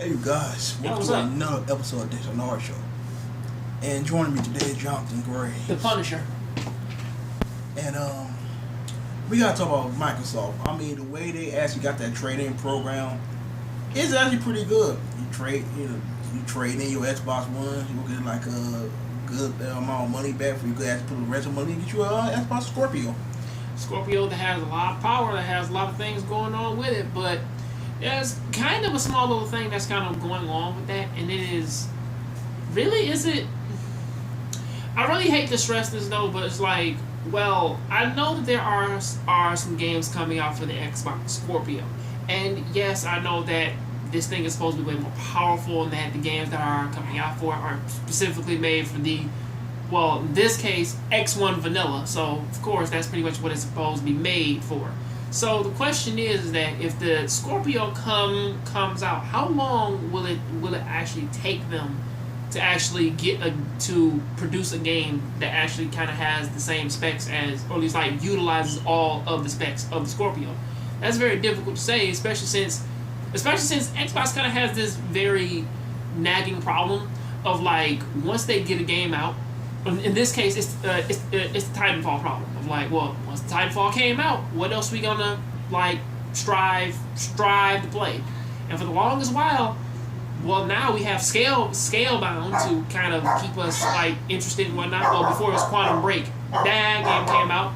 Hey you guys, welcome to another episode of DayShawnrshow. And joining me today is Jonathan Gray. The Punisher. And we gotta talk about Microsoft. I mean, the way they actually got that trade-in program is actually pretty good. You trade in your Xbox One, you get like a good amount of money back for you. Could actually put the rest of the money and get you an Xbox Scorpio. Scorpio that has a lot of power, that has a lot of things going on with it, but there's kind of a small little thing that's kind of going along with that, and it is it? I really hate to stress this though, but it's like, well, I know that there are some games coming out for the Xbox Scorpio, and yes, I know that this thing is supposed to be way more powerful, and that the games that are coming out for it are specifically made for the, well, in this case, X1 vanilla. So of course that's pretty much what it's supposed to be made for. So the question is that if the Scorpio comes out, how long will it actually take them to actually get to produce a game that actually kind of has the same specs as, or at least like utilizes all of the specs of the Scorpio? That's very difficult to say, especially since Xbox kind of has this very nagging problem of like, once they get a game out. In this case, it's the Titanfall problem of like, well, once the Titanfall came out, what else we gonna like strive to play? And for the longest while, well, now we have Scalebound to kind of keep us like interested and whatnot. Well, before it was Quantum Break, that game came out.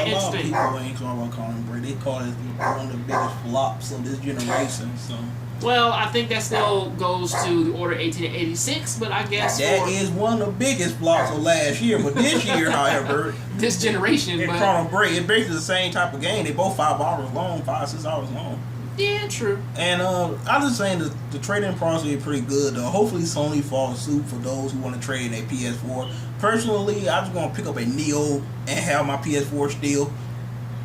Interesting. People ain't talking about Quantum Break. They call it one of the biggest flops of this generation. So. Well, I think that still goes to the Order 1886, but I guess that is one of the biggest flops of last year. But this year, however, this generation, it's Quantum Break. It's basically the same type of game. They both 5 hours long, 6 hours long. Yeah, true. And I'm just saying the trading process is pretty good. Hopefully, Sony follows suit for those who want to trade in their PS4. Personally, I'm just gonna pick up a Neo and have my PS4 still.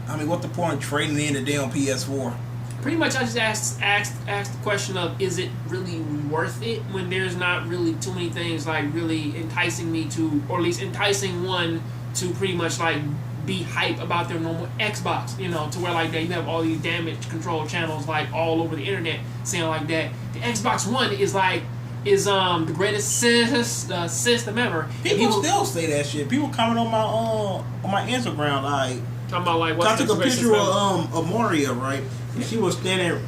I mean, what's the point of trading in the damn PS4? Pretty much, I just asked the question of, is it really worth it when there's not really too many things like really enticing me to, or at least enticing one to pretty much like be hype about their normal Xbox, you know, to where like that you have all these damage control channels like all over the internet saying like that the Xbox One is the greatest system ever. People still say that shit. People comment on my Instagram like talking about like what's I took a picture of Mario, right? And she was standing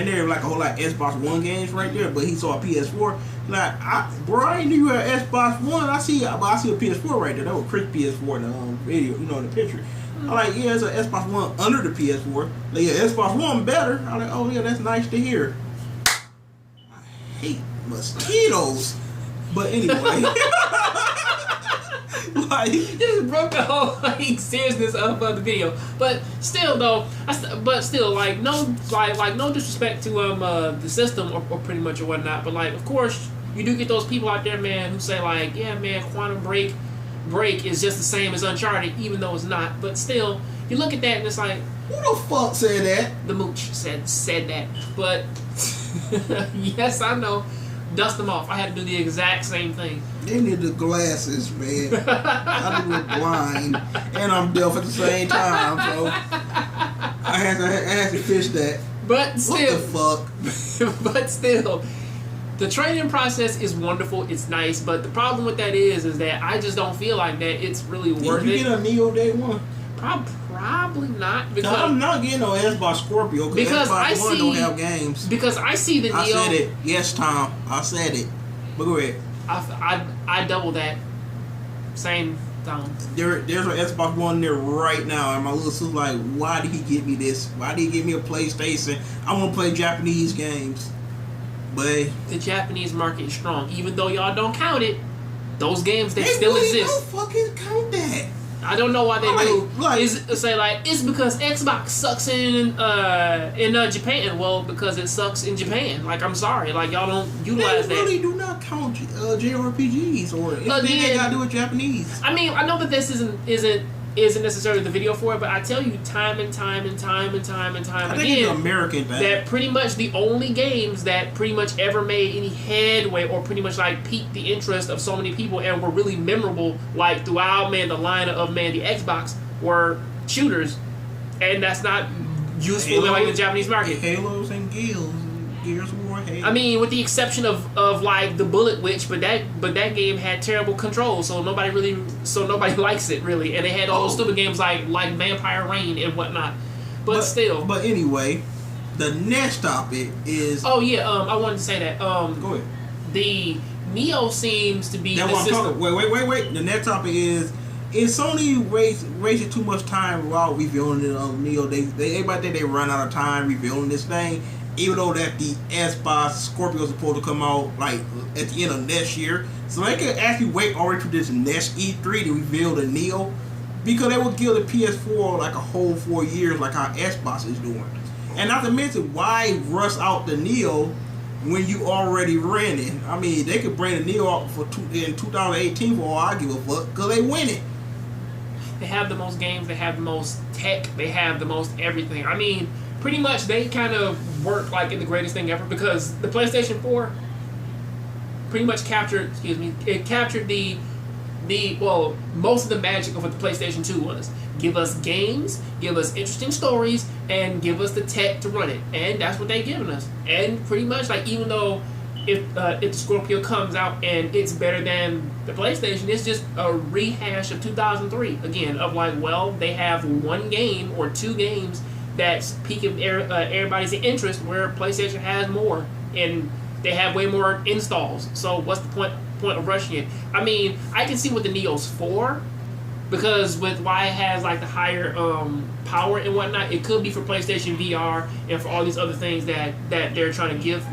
there like a whole lot of Xbox One games right there, but he saw a PS4. Like, I ain't knew you had Xbox One. I see a PS4 right there. That was Chris PS4 in the video, you know, in the picture. I'm like, yeah, it's an Xbox One under the PS4. Like, yeah, Xbox One better. I'm like, oh yeah, that's nice to hear. I hate mosquitoes, but anyway. Like, just broke the whole like seriousness of the video, but still though, like no disrespect to the system or pretty much or whatnot, but like of course you do get those people out there, man, who say like, yeah man, Quantum Break is just the same as Uncharted, even though it's not. But still, you look at that and it's like, who the fuck said that? The Mooch said that, but yes, I know. Dust them off. I had to do the exact same thing. They need the glasses, man. I look blind and I'm deaf at the same time, so I had to fish that. But still, what the fuck? But still, the training process is wonderful. It's nice, but the problem with that is that I just don't feel like that it's really worth it. Did you get a Neo Day One? Probably not, because I'm not getting no Xbox Scorpio because Xbox One don't have games. Because I see the Neo. I said it. Yes, Tom. I said it. But go ahead. I double that. Same Tom. There's an Xbox One there right now, and my little sister's like, why did he give me this? Why did he give me a PlayStation? I want to play Japanese games. But the Japanese market is strong, even though y'all don't count it. Those games they still really exist. Don't fucking count that. I don't know why they do. It's because Xbox sucks in Japan. Well, because it sucks in Japan. Like, I'm sorry, like y'all don't utilize that. They really do not count JRPGs or anything that got to do with Japanese. I mean, I know that this isn't necessarily the video for it, but I tell you time and time again, it's an American thing, that pretty much the only games that pretty much ever made any headway or pretty much like piqued the interest of so many people and were really memorable like throughout the line of the Xbox were shooters, and that's not useful in like the Japanese market. Halos and Gears of War. Hey. I mean, with the exception of like the Bullet Witch, but that game had terrible controls, so nobody likes it really, and they had all those stupid games like Vampire Reign and whatnot. But still. But anyway, the next topic is. Oh yeah, I wanted to say that. Go ahead. The Neo seems to be. That's what I'm talking. Wait. The next topic is Sony wasting too much time while revealing the Neo? Everybody think they run out of time revealing this thing, even though that the Xbox Scorpio is supposed to come out like at the end of next year, so they could actually wait already to this next E3 to reveal the Neo, because they would give the PS4 like a whole 4 years, like how Xbox is doing. And not to mention, why rush out the Neo when you already renting? I mean, they could bring the Neo out in 2018 for all I give a fuck, because they winning. They have the most games, they have the most tech, they have the most everything. I mean, pretty much they kind of work like in the greatest thing ever, because the PlayStation 4 pretty much captured the most of the magic of what the PlayStation 2 was. Give us games, give us interesting stories, and give us the tech to run it. And that's what they've given us. And pretty much, like, even though if the Scorpio comes out and it's better than the PlayStation, it's just a rehash of 2003. Again, of like, well, they have one game or two games that's piquing everybody's interest, where PlayStation has more. And they have way more installs. So what's the point of rushing it? I mean, I can see what the Neo's for, because with why it has like the higher power and whatnot, it could be for PlayStation VR and for all these other things that they're trying to give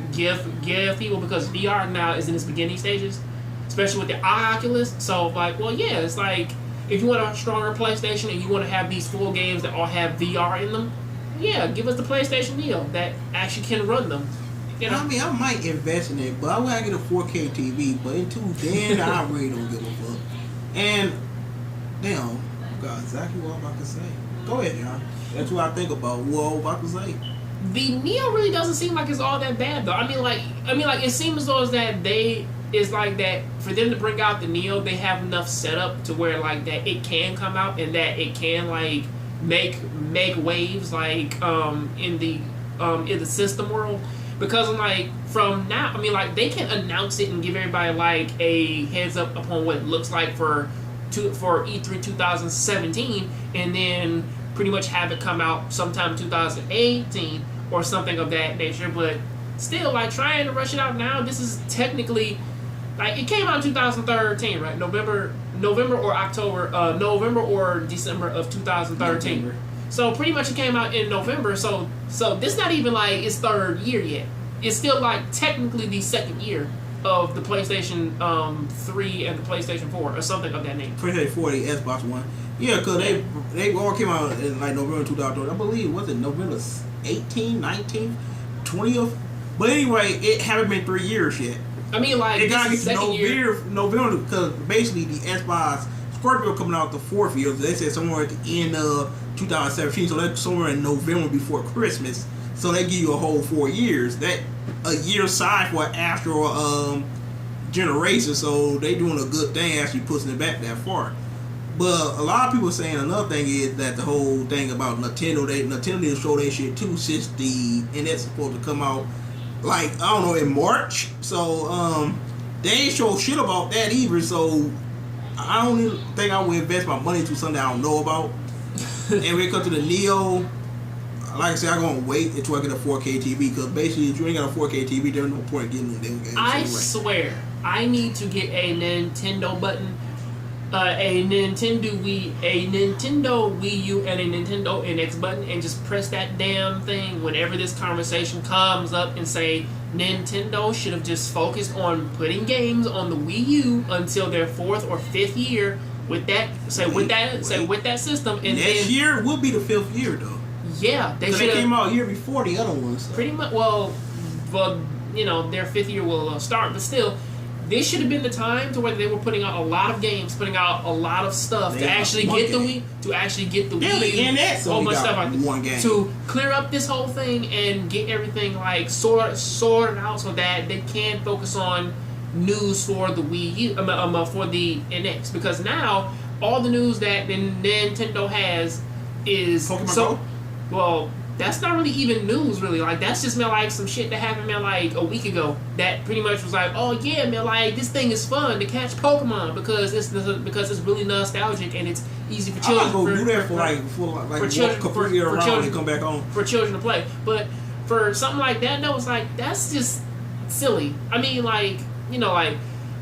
people, because VR now is in its beginning stages, especially with the Oculus. So like, well, yeah, it's like if you want a stronger PlayStation and you want to have these full games that all have VR in them, yeah, give us the PlayStation Neo that actually can run them. You know? I mean, I might invest in it, but I want to get a 4K TV. But until then, I really don't give a fuck. And damn, I got exactly what I'm about to say. Go ahead, John. That's what I think about what I'm about to say. The Neo really doesn't seem like it's all that bad, though. I mean, like it seems as though it's like that for them to bring out the Neo, they have enough setup to where like that it can come out and that it can like make waves like in the system world. Because I'm like, from now, I mean, like, they can announce it and give everybody like a heads up upon what it looks like for E3 2017, and then pretty much have it come out sometime 2018 or something of that nature. But still, like, trying to rush it out now, this is technically like it came out in 2013, right? November or December of 2013. November. So pretty much it came out in November. So this not even like its third year yet. It's still like technically the second year of the PlayStation 3 and the PlayStation 4 or something of that nature. PlayStation 4, the Xbox One. Yeah, because they all came out in like November 2013. I believe, was it November 18th, 19th, 20th? But anyway, it haven't been 3 years yet. I mean, like, it got to get to November, because basically the Xbox Scorpio coming out the 4th year. They said somewhere at the end of 2017, so that's somewhere in November before Christmas. So they give you a whole 4 years. That a year side for an actual generation. So they doing a good thing actually pushing it back that far. But a lot of people saying another thing is that the whole thing about Nintendo didn't show their shit too, since the NX supposed to come out like, I don't know, in March. So they ain't show shit about that either. So I don't even think I would invest my money into something I don't know about. And when it comes to the Neo, like I said, I'm going to wait until I get a 4K TV, because basically if you ain't got a 4K TV, there's no point getting them games. I swear, I need to get a Nintendo button, a Nintendo Wii U, and a Nintendo NX button, and just press that damn thing whenever this conversation comes up and say, Nintendo should have just focused on putting games on the Wii U until their 4th or 5th year with that system, and next year will be the 5th year though. Yeah, they came out a year before the other ones. So. Pretty much. Well, you know, their 5th year will start, but still, this should have been the time to where they were putting out a lot of games, putting out a lot of stuff to actually get the Wii, NX, whole bunch of stuff like that, to clear up this whole thing and get everything like sorted out so that they can focus on news for the Wii U, for the NX, because now all the news that the Nintendo has is Pokemon Go? Well, that's not really even news, really. Like, that's just, man, like, some shit that happened, man, like, a week ago. That pretty much was like, oh, yeah, man, like, this thing is fun to catch Pokemon because it's really nostalgic and it's easy for children. I'm gonna go do that for children, completely around and come back on. For children to play. But for something like that, no, it's like, that's just silly. I mean, like, you know, like,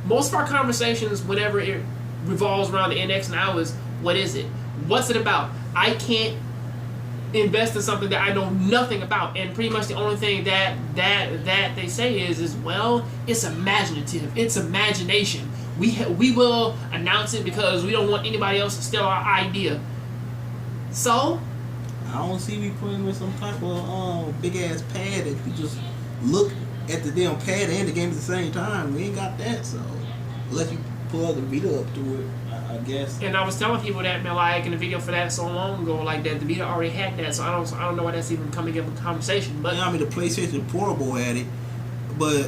most of our conversations, whenever it revolves around the NX now, is, what is it? What's it about? I can't invest in something that I know nothing about, and pretty much the only thing that they say is well, it's imaginative, it's imagination. We will announce it because we don't want anybody else to steal our idea. So I don't see me putting with some type of big ass pad that you just look at the damn pad and the game at the same time. We ain't got that, so unless you plug the Vita up to it, I guess. And I was telling people that, man, like, in the video for that so long ago, like, that the Vita already had that, so I don't know why that's even coming up in conversation. But yeah, I mean, the PlayStation Portable had it, but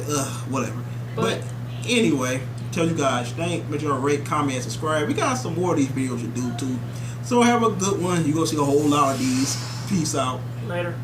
whatever. But anyway, tell you guys, make sure to rate, comment, subscribe. We got some more of these videos to do too. So have a good one. You gonna see a whole lot of these. Peace out. Later.